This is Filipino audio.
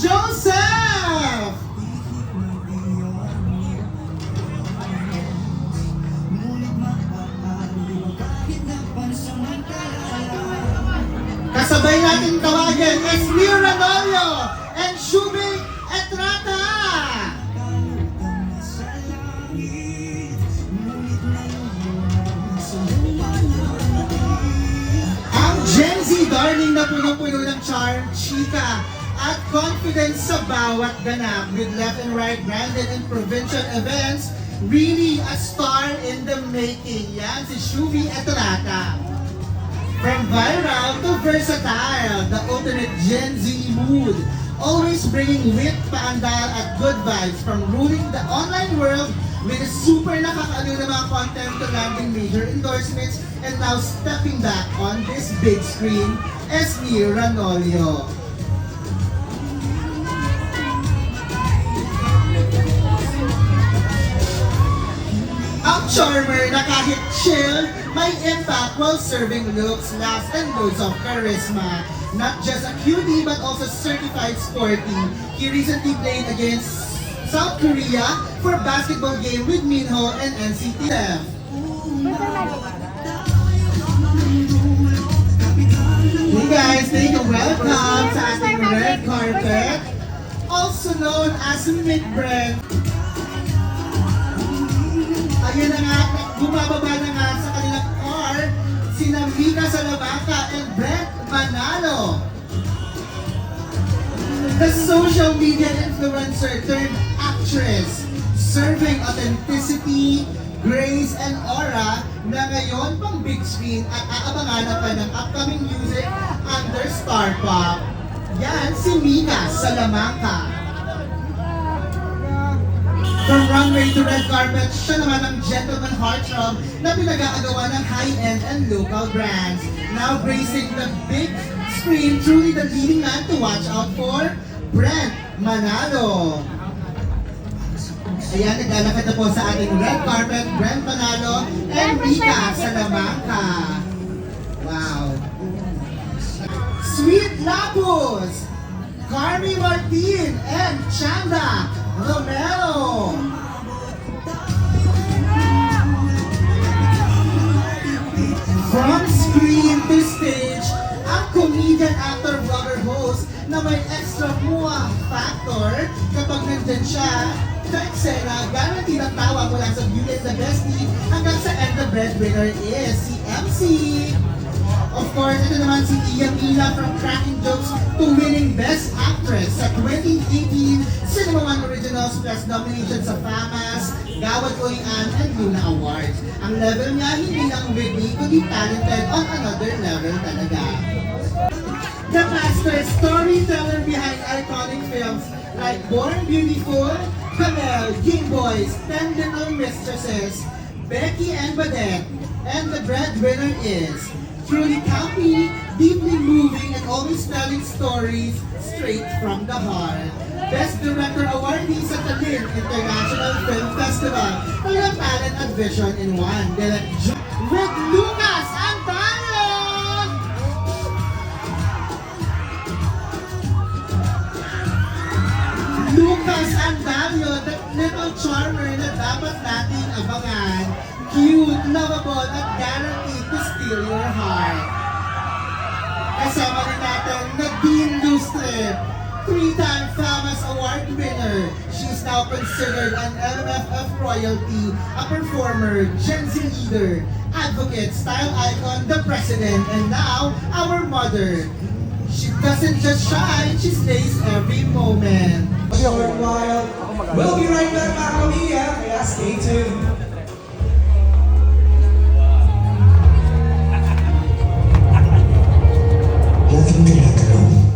Joseph! Kasabay natin tawagin Esmir Ranolio and Shubi Etrata! Ang Gen Z darling na puno-puno ng charm, chika, at confidence sa bawat ganap with left and right branded in provincial events, really a star in the making. Yan si Shubi Etrata. From viral to versatile, the ultimate Gen Z mood, always bringing wit, paandal, at good vibes from ruling the online world with a super nakakaaliw na mga content to landing major endorsements and now stepping back on this big screen, Esmir Ranolio. Ang charmer na kahit chill, may impact while serving looks, laughs, and loads of charisma. Not just a cutie but also certified sporty. He recently played against South Korea for a basketball game with Minho and NCT. Hey guys, take a welcome sa ating red carpet, also known as Midbrand. Ayan na nga, bumababa na nga sa kanilang car, sina Mika Salamanca and Brent Manalo. The social media influencer turned actress, serving authenticity, grace, and aura na ngayon pang big screen at aabangan na pa ng upcoming music under Star Pop. Yan si Mika Salamanca. From runway to red carpet, siya naman ang gentleman heartthrob na pinag-aagawa ng high-end and local brands. Now gracing the big screen, truly the leading man to watch out for, Brent Manalo. Ayan, naglalakad na po sa ating red carpet, Brent Manalo and Mika Salamanca. Wow. Sweet Lapus, Carmi Martin and Chanda Romero. From screen to stage, ang comedian, actor, vlogger, host na may extra muha factor kapag nandyan siya sa eksena, guaranteed ang tawa mula sa Beauty and the Bestie hanggang sa And the Breadwinner is si MC. Of course, ito naman si Iya Mila from cracking jokes to winning Best Actress sa 2018 Cinema One Originals Plus nomination sa FAMAS, Gawad Korean, and Luna Awards. Ang level niya hindi lang witty, kundi talented on another level talaga. The master storyteller behind iconic films like Born Beautiful, Camel, Game Boys, 10 Little Mistresses, Becky and Badette, and The Breadwinner is truly campy, deeply moving, and always telling stories straight from the heart. Best Director awardee sa Tallinn International Film Festival. Talagang talent and vision in one. With Lucas Antayon! Lucas Antayon, the little charmer na dapat nating abangan. Cute, lovable, at guaranteed to steal your heart. Kasama rin natin Nadine Lustre, 3-time FAMAS Award winner. She's now considered an LMFF royalty, a performer, Gen Z leader, advocate, style icon, the president, and now our mother. She doesn't just shine, she stays every moment. For a while. We'll be right back, mga kamilya, kaya stay tuned. Laging galagalong.